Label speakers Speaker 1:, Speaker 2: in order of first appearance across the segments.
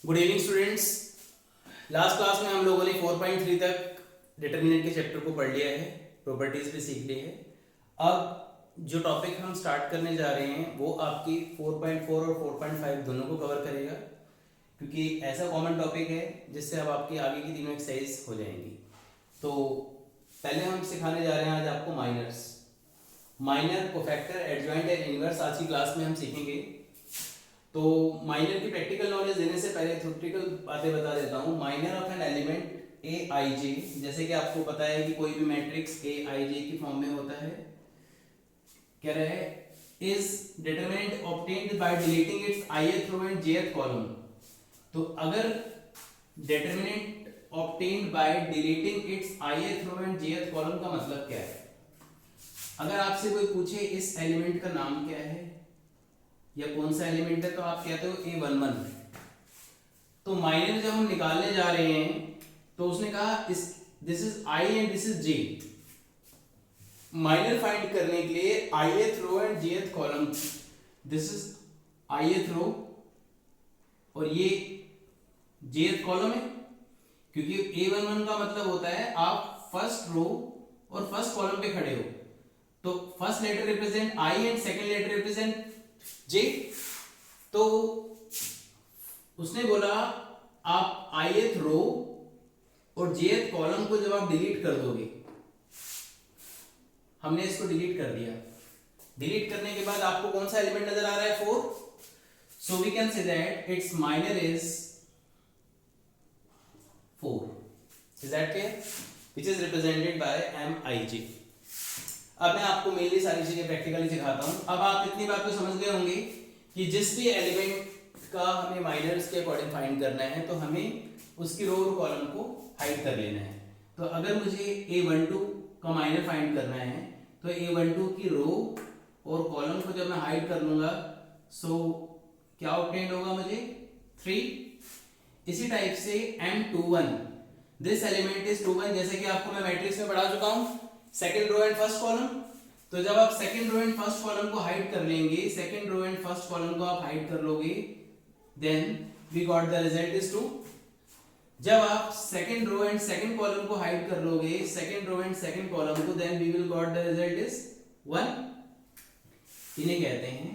Speaker 1: Good evening students. Last class में हम लोगों ने 4.3 तक डिटर्मिनेंट के चैप्टर को पढ़ लिया है, प्रॉपर्टीज भी सीख ली है। अब जो टॉपिक हम स्टार्ट करने जा रहे हैं वो आपकी 4.4 और 4.5 दोनों को कवर करेगा, क्योंकि ऐसा कॉमन टॉपिक है जिससे अब आपकी आगे की तीनों एक्सरसाइज हो जाएंगी। तो पहले हम सिखाने जा रहे हैं आज आपको minors, minor, cofactor, adjoint and inverse आज की क्लास में हम सीखेंगे। तो माइनर की प्रैक्टिकल नॉलेज देने से पहले थ्योरेटिकल बातें बता देता हूँ। माइनर ऑफ एन एलिमेंट ए आई जे, जैसे कि आपको पता है कि कोई भी मैट्रिक्स ए आई जे की फॉर्म में होता है, कह रहा है is determinant obtained by deleting its ith row and jth column. तो अगर determinant obtained by deleting its ith row and jth column का मतलब क्या है? अगर आपसे कोई पूछे इस एलिमेंट का नाम क्या है या कौन सा एलिमेंट है, तो आप कहते हो A11। तो माइनर जब हम निकालने जा रहे हैं तो उसने कहा this is I and this is J। Minor find करने के लिए ith row and jth column, this is ith row और ये jth कॉलम है, क्योंकि A11 का मतलब होता है आप फर्स्ट रो और फर्स्ट कॉलम पे खड़े हो, तो first letter represent I and second letter represent J। तो उसने बोला आप ith रो और jth कॉलम को जब आप डिलीट कर दोगे, हमने इसको डिलीट कर दिया। डिलीट करने के बाद आपको कौन सा एलिमेंट नजर आ रहा है? 4। So we can say that its minor is 4। Is that clear? Which is represented by MIJ। अब मैं आपको मेनली सारी चीजें प्रैक्टिकली सिखाता हूं। अब आप इतनी बात तो समझ गए होंगे कि जिस भी एलिमेंट का हमें माइनर्स के अकॉर्डिंग फाइंड करना है तो हमें उसकी रो और कॉलम को हाइड कर लेना है। तो अगर मुझे A12 का माइनर फाइंड करना है तो A12 की रो और कॉलम को जब मैं हाइड कर लूंगा, सो क्या ऑब्टेन होगा मुझे? 3। इसी टाइप से M21, दिस एलिमेंट इज 21, जैसे कि आपको मैं मैट्रिक्स में पढ़ा चुका हूं, second row and first column. तो जब आप second row and first column को हाइड कर लेंगे, second row and first column को आप हाइड कर लोगे, then we got the result is 2। जब आप second row and second column को हाइड कर लोगे, second row and second column को, then we will got the result is 1। इन्हें कहते हैं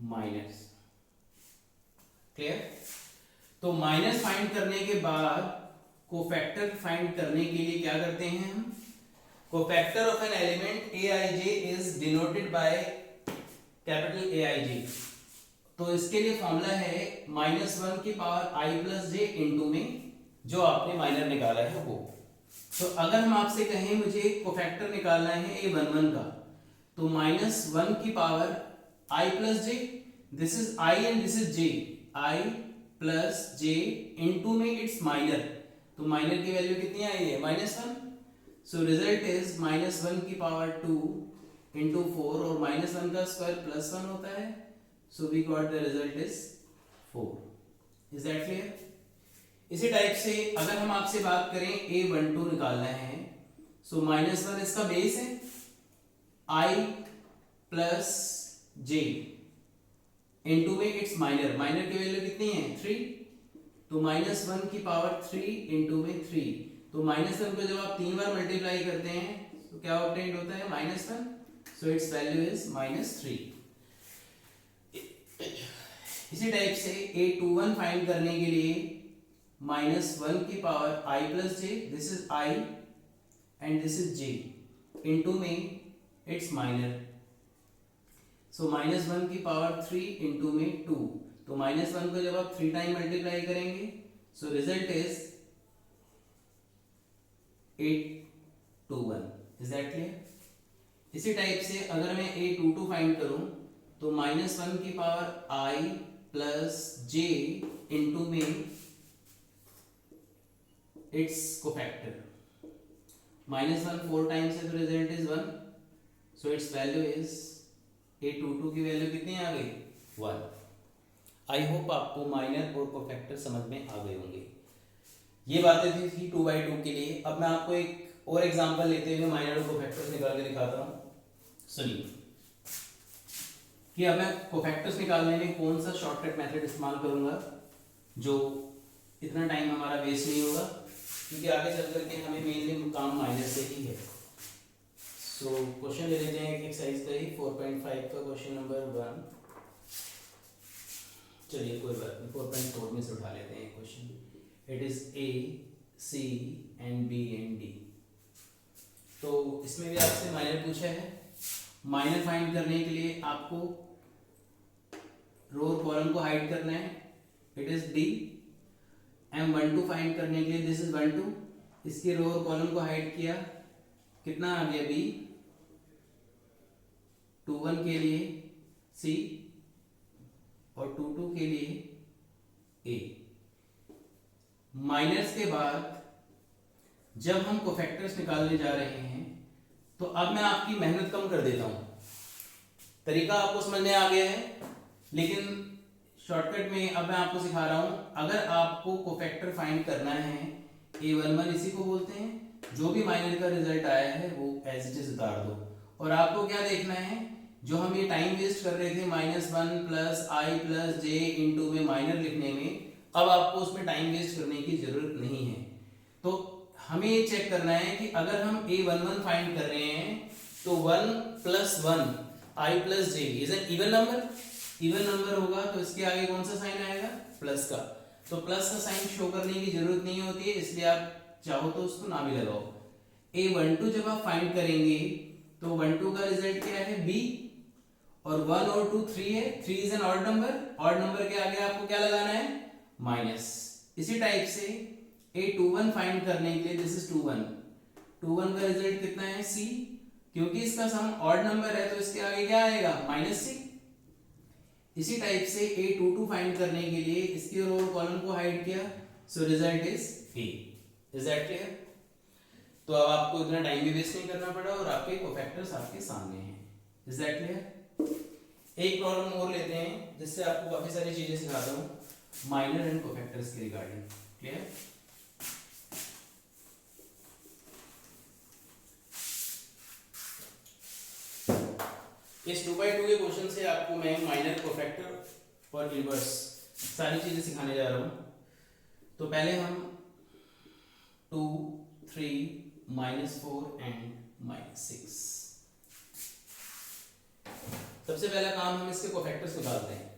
Speaker 1: माइनर्स। क्लियर? तो माइनस फाइंड करने के बाद कोफैक्टर फाइंड करने के लिए क्या करते हैं हम? Cofactor of an element aij is denoted by capital AIJ। तो इसके लिए फॉर्मूला है -1 की power I plus J into में जो आपने माइनर निकाला है वो। तो अगर हम आपसे कहें मुझे कोफैक्टर निकालना है A11 का, तो -1 की power I plus J, this is I and this is J, I plus J into में इट्स माइनर। तो माइनर की वैल्यू कितनी आई है? -1। सो रिजल्ट इज -1 की पावर 2 इंटू 4, और -1 का स्क्वायर +1 होता है, so we got the result is 4। Is that clear? इसी टाइप से अगर हम आपसे बात करें A12 निकालना है, सो -1 इसका बेस है, I प्लस J इंटू में इट्स माइनर। माइनर की वैल्यू कितनी है? 3। तो -1 की पावर 3 इंटू में 3, तो -1 को जब आप 3 बार मल्टीप्लाई करते हैं तो क्या ऑब्टेन्ड होता है? -1। So it's value is -3। इसी टाइप से A21 फाइंड करने के लिए -1 की power I plus J, this is I and this is J into में इट्स माइनर। सो -1 की पावर 3 इंटू में 2, तो -1 को जब आप 3 टाइम मल्टीप्लाई करेंगे, so result is 821। Is that clear? इसी टाइप से अगर मैं A22 फाइंड करूं, तो -1 की power I plus J into में इट्स कोफैक्टर। -1 4 टाइम्स है तो result is 1, so it's value is A22 की वैल्यू कितनी आ गई? 1। आई होप आपको माइनर और कोफैक्टर समझ में आ गए होंगे। ये बातें थी 2/2 के लिए। अब मैं आपको एक और एग्जांपल लेते हुए माइनर और कोफैक्टर्स निकाल के दिखाता हूँ। सुनिए कि अब मैं कोफैक्टर्स निकालने में कौन सा शॉर्टकट मेथड इस्तेमाल करूंगा जो इतना टाइम हमारा वेस्ट नहीं होगा, क्योंकि आगे चल करके हमें मेनली काम माइनस से ही है। सो क्वेश्चन ले लेते हैं एक्सरसाइज का ही 4.5 का क्वेश्चन नंबर 1। चलिए कोई बात नहीं, 4.4 में से उठा लेते हैं question. It is A, C and B and D. तो इसमें भी आपसे माइनर पूछा है। माइनर फाइंड करने के लिए आपको रो और कॉलम को हाइड करना है। It is D. M12 find करने के लिए दिस इज 12, इसके रो और कॉलम को हाइड किया, कितना आ गया बी। 21 के लिए सी और 22 के लिए ए। माइनर्स के बाद जब हम कोफैक्टर्स निकालने जा रहे हैं तो अब मैं आपकी मेहनत कम कर देता हूं। तरीका आपको समझ में आ गया है, लेकिन शॉर्टकट में अब मैं आपको सिखा रहा हूं। अगर आपको कोफैक्टर फाइंड करना है, A11 इसी को बोलते हैं, जो भी माइनर का रिजल्ट आया है वो एज इट इज उतार दो। और आपको क्या देखना है, जो हम ये टाइम वेस्ट कर रहे थे -1 प्लस आई प्लस जे इंटू में माइनर लिखने में, अब आपको उसमें टाइम वेस्ट करने की जरूरत नहीं है। तो हमें ये चेक करना है कि अगर हम A11 फाइंड कर रहे हैं तो 1 + 1 I plus J is an even number. Even number होगा तो इसके आगे कौन सा साइन आएगा, प्लस का। तो प्लस का साइन शो करने की जरूरत नहीं होती है, इसलिए आप चाहो तो उसको ना भी लगाओ। A12 जब आप फाइंड करेंगे तो 12 का रिजल्ट क्या है, बी, और 1 और 2 3 है। 3 is an odd number. Odd number के आगे आपको क्या लगाना है, माइनस। इसी टाइप से A21 फाइंड करने के लिए दिस इज 21। 21 का रिजल्ट कितना है, सी, क्योंकि इसका सम ऑड नंबर है तो इसके आगे क्या आएगा, -6। इसी टाइप से A22 फाइंड करने के लिए इसके रो और कॉलम को हाइड किया, so result is a. Is that clear? तो अब आपको इतना टाइम भी वेस्ट नहीं करना पड़ा और आपके कोफैक्टर्स आपके सामने हैं। Is that clear? एक प्रॉब्लम और लेते हैं जिससे आपको काफी सारी चीजें सिखाता हूं माइनर एंड कोफैक्टर्स के रिगार्डिंग। क्लियर? इस 2x2 के क्वेश्चन से आपको मैं माइनर, कोफैक्टर और इनवर्स सारी चीजें सिखाने जा रहा हूं। तो पहले हम 2, 3, -4 एंड -6। सबसे पहला काम हम इसके कोफैक्टर्स निकालते हैं,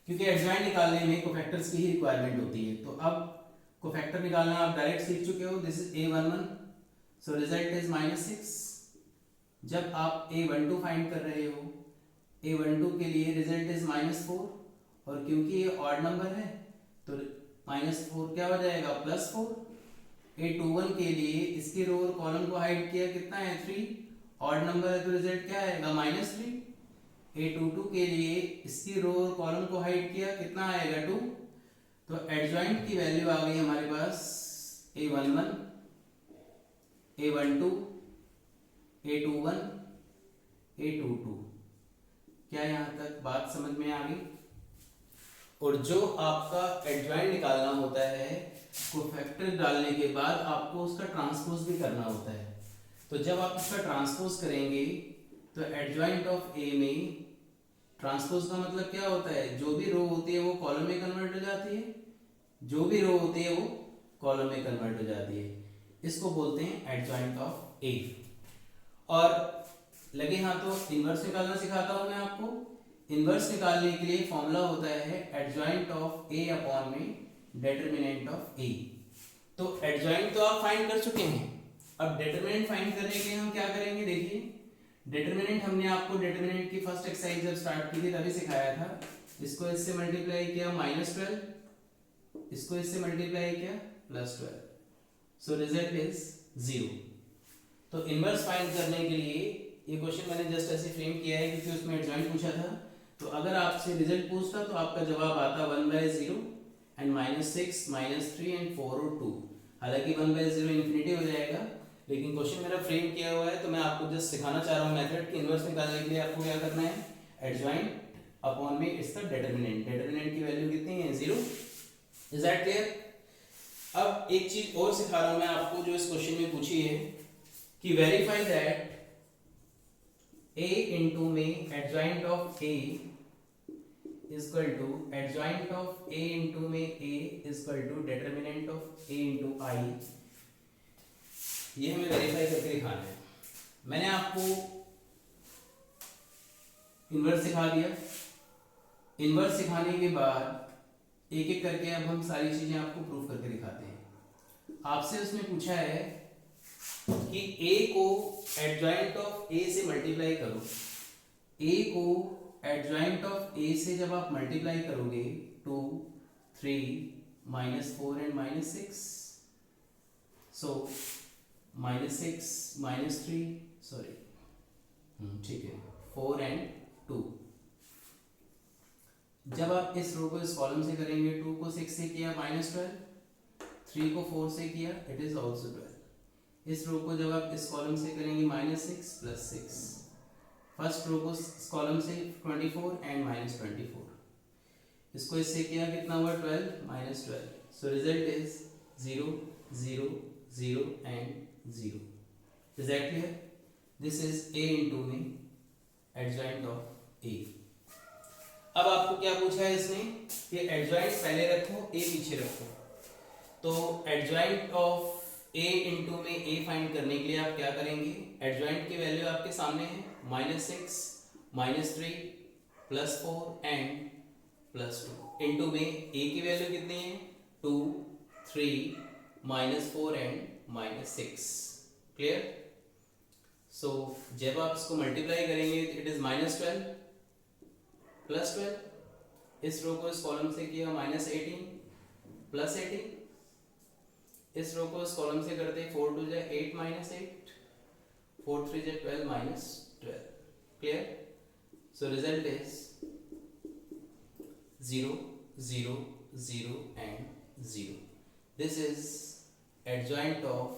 Speaker 1: क्योंकि एडजॉइंट निकालने में कोफैक्टर्स की ही रिक्वायरमेंट होती है। तो अब कोफैक्टर निकालना आप डायरेक्ट सीख चुके हो। This is A11, so result is -6। जब आप A12 फाइंड कर रहे हो, A12 के लिए रिजल्ट इज -4, और क्योंकि ये ऑड नंबर है तो -4 क्या हो जाएगा, +4। A21 के लिए इसके रो और कॉलम को हाइड किया, कितना है, 3, ऑड नंबर है तो रिजल्ट क्या आएगा, -3। A22 के लिए इसकी रो और कॉलम को हाइड किया, कितना आएगा, 2। तो एडजॉइंट की वैल्यू आ गई हमारे पास A11, A12, A21, A22। क्या यहां तक बात समझ में आ गई? और जो आपका एडजॉइंट निकालना होता है, कोफैक्टर डालने के बाद आपको उसका ट्रांसपोज भी करना होता है। तो जब आप उसका ट्रांसपोज करेंगे तो एडजॉइंट ऑफ ए में, ट्रांसपोज का मतलब क्या होता है, जो भी रो होती है वो कॉलम में कन्वर्ट हो जाती है, जो भी रो होती है वो कॉलम में कन्वर्ट हो जाती है। इसको बोलते हैं एडजॉइंट ऑफ ए। और लगे हाथों इनवर्स निकालना सिखाता हूं मैं आपको। इनवर्स निकालने के लिए फॉर्मूला होता है एडजॉइंट ऑफ ए अपॉन में डिटरमिनेंट ऑफ ए। तो एडजॉइंट तो आप फाइंड कर चुके हैं, अब डिटरमिनेंट फाइंड करने के लिए हम क्या करेंगे, देखिए डिटरमिनेंट हमने आपको डिटरमिनेंट की फर्स्ट एक्सरसाइज जब स्टार्ट की थी तभी सिखाया था। इसको इससे मल्टीप्लाई किया -12, इसको इससे मल्टीप्लाई किया +12, सो रिजल्ट इज 0। तो इनवर्स फाइंड करने के लिए ये क्वेश्चन मैंने जस्ट ऐसे फ्रेम किया है क्योंकि उसमें एडजॉइंट पूछा था। तो अगर आपसे रिजल्ट पूछता तो आपका जवाब आता 1/0 एंड -6, -3 एंड 4 और 2। हालांकि 1/0 इंफिनिटी हो जाएगा, लेकिन क्वेश्चन मेरा फ्रेम किया हुआ है तो मैं आपको जस्ट सिखाना चाह रहा हूँ मेथड कि इनवर्स निकालने के लिए आपको क्या करना है, एडजॉइंट अपॉन में इसका डिटरमिनेंट। डिटरमिनेंट की वैल्यू कितनी है, 0। Is that clear? अब एक चीज और सिखा रहा हूं मैं आपको जो इस क्वेश्चन में पूछी है कि वेरीफाई दैट A into में adjoint of A equal to adjoint of A into में A equal to determinant of A into I. ये हमें वेरीफाई करके दिखाना है। मैंने आपको इन्वर्स सिखा दिया। इन्वर्स सिखाने के बाद एक एक करके अब हम सारी चीजें आपको प्रूफ करके दिखाते हैं। आपसे उसने पूछा है कि a को एडजॉइंट ऑफ a से मल्टीप्लाई करो। a को एडजॉइंट ऑफ a से जब आप मल्टीप्लाई करोगे 2 3 -4 एंड -6, सो -6 -3 सॉरी ठीक है 4 एंड 2। जब आप इस रो को इस कॉलम से करेंगे 2 को 6 से किया -12, 3 को 4 से किया इट इज ऑल्सो 12। इस रो को जब आप इस कॉलम से करेंगे -6 + 6, फर्स्ट रो को इस कॉलम से 24 एंड -24, इसको इससे किया कितना हुआ 12 -12, so result is 0 0 0 and 0। Is that clear? This is a into में एडजॉइंट ऑफ a। अब आपको क्या पूछा है इसने कि एडजॉइंट पहले रखो a पीछे रखो, तो एडजॉइंट ऑफ a इंटू में a फाइंड करने के लिए आप क्या करेंगे? एडजॉइंट की वैल्यू आपके सामने है -6 -3 +4 एंड +2 इंटू में a की वैल्यू कितनी है 2 3 -4 एंड -6। क्लियर? सो जब आप इसको मल्टीप्लाई करेंगे इट इज -12 +12, इस रो को इस कॉलम से किया -18 +18, इस रो को इस कॉलम से करते 4 2 जा 8 -8, 4 3 जा 12 -12। Clear? So result is 0 0 0 and 0। This is adjoint of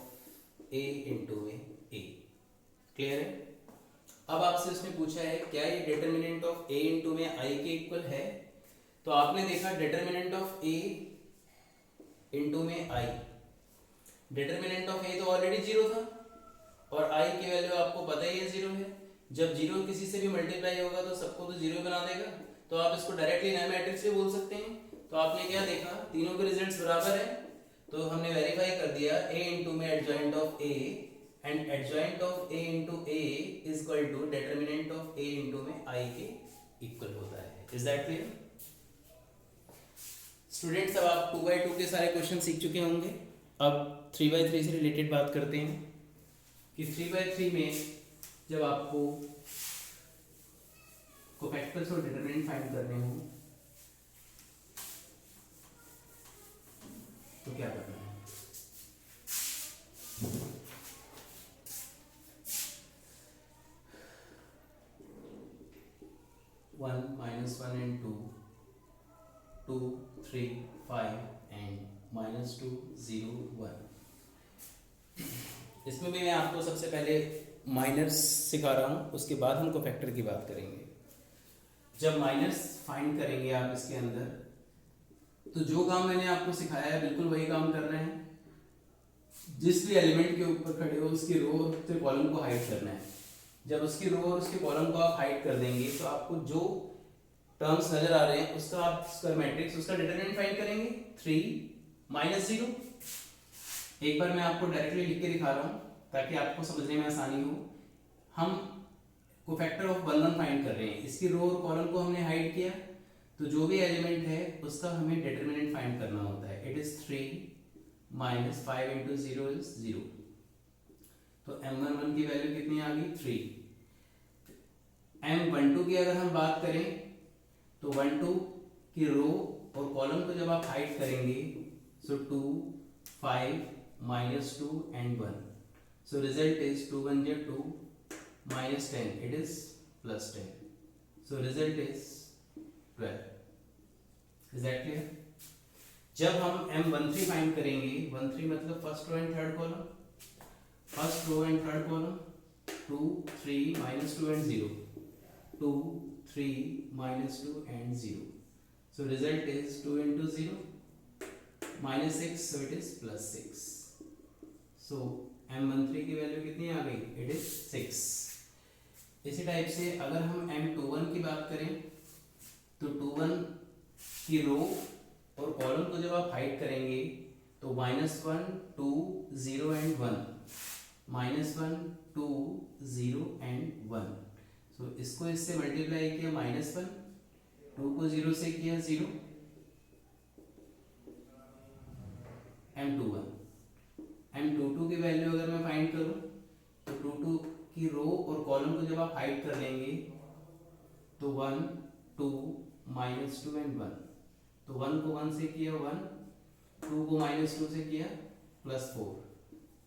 Speaker 1: a into में a। क्लियर है? अब आपसे उसने पूछा है क्या ये डिटर्मिनेंट ऑफ a इंटू में i के इक्वल है? तो आपने देखा डिटर्मिनेंट ऑफ a इंटू में i, डिटर्मिनेंट ऑफ a तो ऑलरेडी 0 था और i की वैल्यू आपको पता ही है 0 है। जब 0 किसी से भी मल्टीप्लाई होगा तो सबको तो 0 बना देगा, तो आप इसको डायरेक्टली नए मैट्रिक्स से बोल सकते हैं। तो आपने क्या देखा, तीनों के रिजल्ट्स बराबर है, तो हमने वेरीफाई कर दिया a इंटू में adjoint of a and adjoint of a into a is equal to determinant of a into में i के इक्वल होता है। Is that clear? स्टूडेंट्स अब आप 2/2 के सारे क्वेश्चन सीख चुके होंगे। अब 3/3 से रिलेटेड बात करते हैं कि 3/3 में जब आपको कोफैक्टर्स और डिटरमिनेंट फाइंड करने हो तो क्या करना है? (1 -1 and 2 2 3 5 and -2 0 1। इसमें भी मैं आपको सबसे पहले माइनर्स सिखा रहा हूँ, उसके बाद हम कोफैक्टर की बात करेंगे। जब माइनर्स फाइंड करेंगे आप इसके अंदर, तो जो काम मैंने आपको सिखाया है बिल्कुल वही काम कर रहे हैं। जिस भी एलिमेंट के ऊपर खड़े हो उसकी रो और कॉलम को हाइड करना है। जब उसकी रो और उसके कॉलम को आप हाइड कर देंगे तो आपको जो टर्म्स नजर आ रहे हैं उसका आप उसका मैट्रिक्स उसका डिटरमिनेंट फाइंड करेंगे 3 -0। एक बार मैं आपको डायरेक्टली लिख के दिखा रहा हूँ ताकि आपको समझने में आसानी हो। हम कोफैक्टर ऑफ 1 1 फाइंड कर रहे हैं, इसकी रो और कॉलम को हमने हाइड किया, तो जो भी एलिमेंट है उसका हमें डिटरमिनेंट फाइंड करना होता है। It is 3 -5 into 0 is 0। तो m11 की वैल्यू कितनी आ गई 3। m12 की अगर हम बात करें तो 12 की रो और कॉलम को जब आप हाइड करेंगे सो 2 5 -2 and 1, so result is 2 1 जा 2 -10 it is +10, so result is 12। is that clear? जब हम m13 फाइंड करेंगे, 13 मतलब first row and third column, first row and third column 2 3 -2 and 0 2 3 -2 and 0, so result is 2 into 0 -6, so it is +6। so m13 की value कितनी आ गई? It is 6। इसी type से अगर हम m21 की बात करें तो 2 1 की रो और कॉलम को जब आप हाइड करेंगे तो -1 2 0 एंड 1, -1 2 0 एंड 1। सो इसको इससे मल्टीप्लाई किया, -1, 2 को 0 से किया 0, M21 M22 की वैल्यू अगर मैं फाइंड करूं तो 22 की रो और कॉलम को जब आप हाइड कर देंगे तो 1 2 -2 एंड 1, तो 1 को 1 से किया 1, 2 को -2 से किया +4,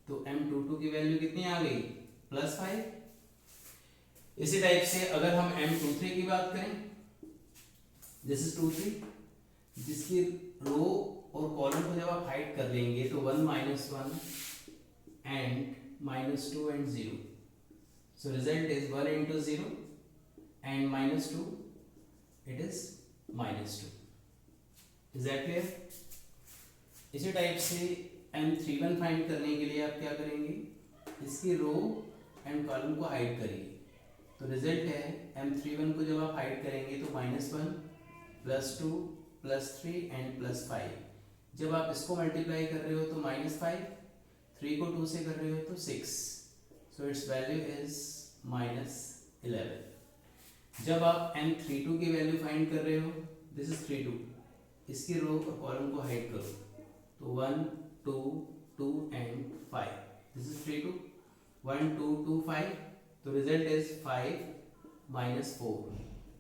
Speaker 1: तो M22 की वैल्यू कितनी आ गई +5। इसी टाइप से अगर हम M23 की बात करें, दिस इज 23, जिसकी रो और कॉलम को जब आप हाइड कर लेंगे तो 1 -1 and -2 and 0, so result is 1 into 0 and -2, it is -2। is that clear? इसी टाइप से M31 फाइंड करने के लिए आप क्या करेंगे, इसकी रो एंड कॉलम को हाइड करिए, तो रिजल्ट है M31 को जब आप हाइड करेंगे तो -1 +2 +3 एंड +5, जब आप इसको मल्टीप्लाई कर रहे हो तो -5, 3 को 2 से कर रहे हो तो 6, सो इट्स वैल्यू इज -11। जब आप M32 की वैल्यू फाइंड कर रहे हो, दिस इज 32, इसकी रो और कॉलम को हाइड करो तो 1 2 2 एंड 5, दिस इज 32, 1 2 2 5, तो रिजल्ट इज 5 -4,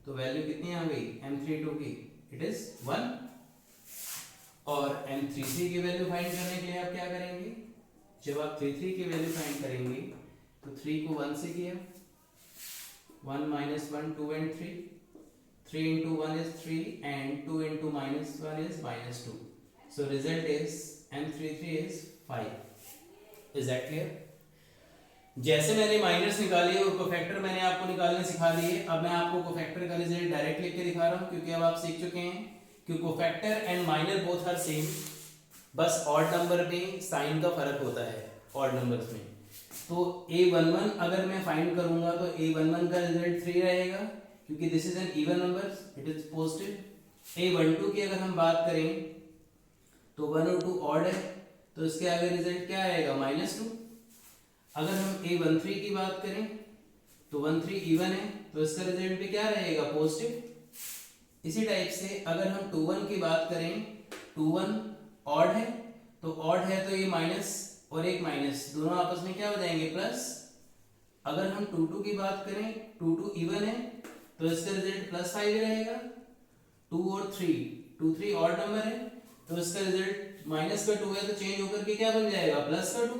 Speaker 1: तो वैल्यू कितनी आ गई M32 की, इट इज 1। और M33 की वैल्यू फाइंड करने के लिए आप क्या करेंगे, जब आप 33 की वैल्यू फाइंड करेंगे तो 3 को 1 से किया, 1 -1 2 and 3, 3 into 1 is 3 and 2 into -1 is -2, so result is M33 is 5। is that clear? जैसे मैंने माइनर्स निकाले और कोफैक्टर मैंने आपको निकालने सिखा दिए, अब मैं आपको कोफैक्टर का रिजल्ट डायरेक्ट लिख के दिखा रहा हूँ, क्योंकि अब आप सीख चुके हैं कि cofactor and minor both are same, बस ऑड नंबर में साइन का फर्क होता है ऑड नंबर्स में। तो A11 अगर मैं फाइंड करूंगा तो A11 का रिजल्ट 3 रहेगा, क्योंकि this is an even number, it is positive. A12 की अगर हम बात करें तो 1 और 2 ऑड है, तो इसके आगे रिजल्ट क्या आएगा -2। अगर हम A13 की बात करें तो 13 इवन है, तो इसका रिजल्ट भी क्या रहेगा पॉजिटिव। इसी टाइप से अगर हम 21 की बात करें, 21 ऑड है, तो ऑड है तो ये माइनस और एक माइनस दोनों आपस में क्या हो जाएंगे प्लस। अगर हम 22 की बात करें, 22 इवन है, तो इसका रिजल्ट +5 रहेगा। 2 और 3, 2 3 ऑड नंबर है, तो इसका रिजल्ट माइनस का 2 है तो चेंज होकर के क्या बन जाएगा प्लस का 2।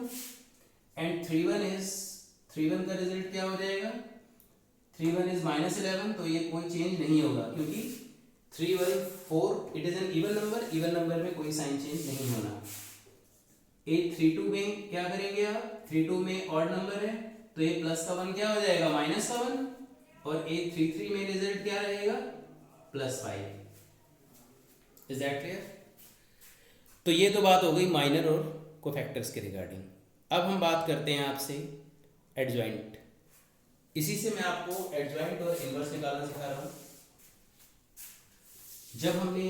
Speaker 1: एंड 31 का रिजल्ट क्या हो जाएगा, 31 इज -11, तो ये कोई चेंज नहीं होगा, क्योंकि 3 1 4 it is an even number, even number में कोई साइन चेंज नहीं होना। A32 में क्या करेंगे आप, 32 में ऑड नंबर है, तो ये प्लस का 1 क्या हो जाएगा माइनस का 1, और A33 में रिजल्ट क्या रहेगा +5। Is that clear? तो ये तो बात हो गई माइनर और कोफैक्टर्स के रिगार्डिंग। अब हम बात करते हैं आपसे एडजॉइंट। इसी से मैं आपको एडजॉइंट और इनवर्स निकालना सिखा रहा हूं। जब हमने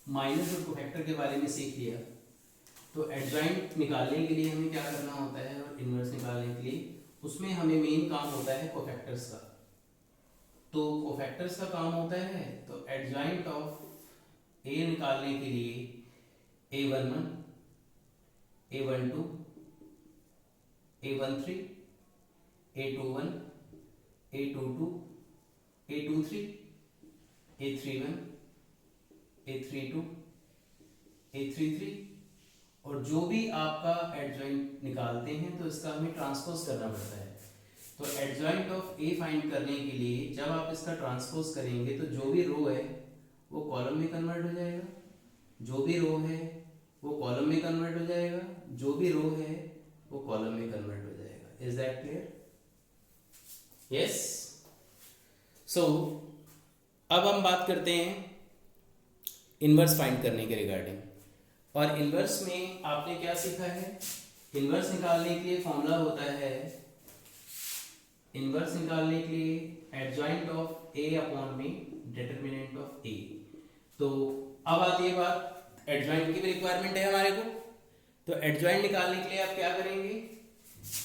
Speaker 1: माइनर और कोफैक्टर के बारे में सीख लिया, तो एडजॉइंट निकालने के लिए हमें क्या करना होता है और इनवर्स निकालने के लिए उसमें हमें मेन काम होता है कोफैक्टर्स का। तो कोफैक्टर्स का काम होता है, तो एडजॉइंट ऑफ A निकालने के लिए A11 A12 A13 A21 A22 A23 A31 A32 A33, और जो भी आपका एडजॉइंट निकालते हैं तो इसका हमें ट्रांसपोज करना पड़ता है। तो एडजॉइंट ऑफ A फाइंड करने के लिए जब आप इसका ट्रांसपोज करेंगे तो जो भी रो है वो कॉलम में कन्वर्ट हो जाएगा, जो भी रो है वो कॉलम में कन्वर्ट हो जाएगा, जो भी रो है वो कॉलम में कन्वर्ट हो जाएगा। Is that clear? यस। सो अब हम बात करते हैं इनवर्स फाइंड करने के रिगार्डिंग। और इनवर्स में आपने क्या सीखा है, इनवर्स निकालने के लिए फॉर्मूला होता है इनवर्स निकालने के लिए एडजॉइंट ऑफ ए अपॉन में डिटरमिनेंट ऑफ ए। तो अब आती है बात, एडजॉइंट की भी रिक्वायरमेंट है हमारे को। तो एडजॉइंट निकालने के लिए आप क्या करेंगे,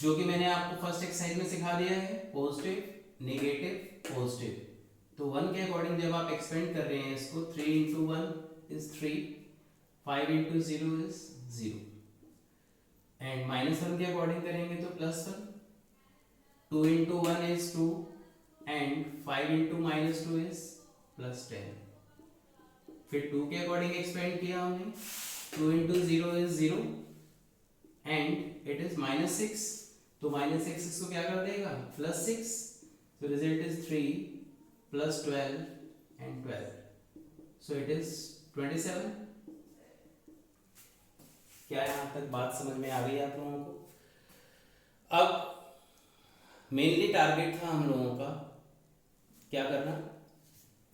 Speaker 1: जो कि मैंने आपको फर्स्ट एक्सरसाइज में सिखा दिया है, पॉजिटिव नेगेटिव पॉजिटिव। तो 1 के अकॉर्डिंग जब आप एक्सपेंड कर रहे हैं इसको, 3 into 1 is 3, 5 into 0 is 0, and -1 के अकॉर्डिंग करेंगे तो +1, 2 into 1 is 2, and 5 into -2 is +10। फिर 2 के अकॉर्डिंग एक्सपेंड किया हमने, 2 into 0 is 0, and it is -6, तो -6 इसको क्या कर देगा, +6, so result is 3 plus 12 and 12, so it is 27। क्या यहाँ तक बात समझ में आ गई आप लोगों को? अब मेनली टारगेट था हम लोगों का क्या करना,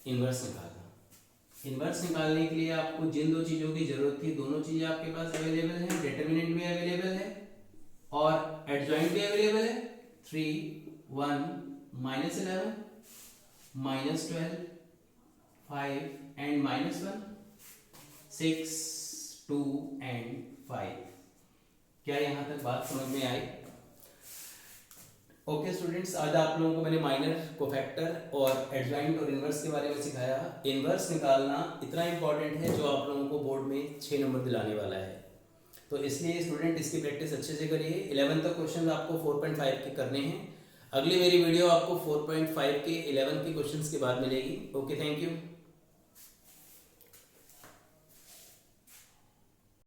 Speaker 1: इनवर्स निकालना। इनवर्स निकालने के लिए आपको जिन दो चीज़ों की जरूरत थी, दोनों चीज़ें आपके पास अवेलेबल हैं, डिटरमिनेंट भी अवेलेबल है और एडजॉइंट भी अवेलेबल है। 3 1 -11 -12 5 एंड -1 6 2 एंड 5। क्या यहाँ तक बात समझ में आई? ओके स्टूडेंट्स, आज आप लोगों को मैंने माइनर, कोफैक्टर और एडजॉइंट और इनवर्स के बारे में सिखाया। इनवर्स निकालना इतना इंपॉर्टेंट है जो आप लोगों को बोर्ड में 6 नंबर दिलाने वाला है, तो इसलिए स्टूडेंट इसकी प्रैक्टिस अच्छे से करिए। 11 तक क्वेश्चन आपको 4.5 के करने हैं। अगली मेरी वीडियो आपको 4.5 के 11 के क्वेश्चंस के बाद मिलेगी। Okay, thank you.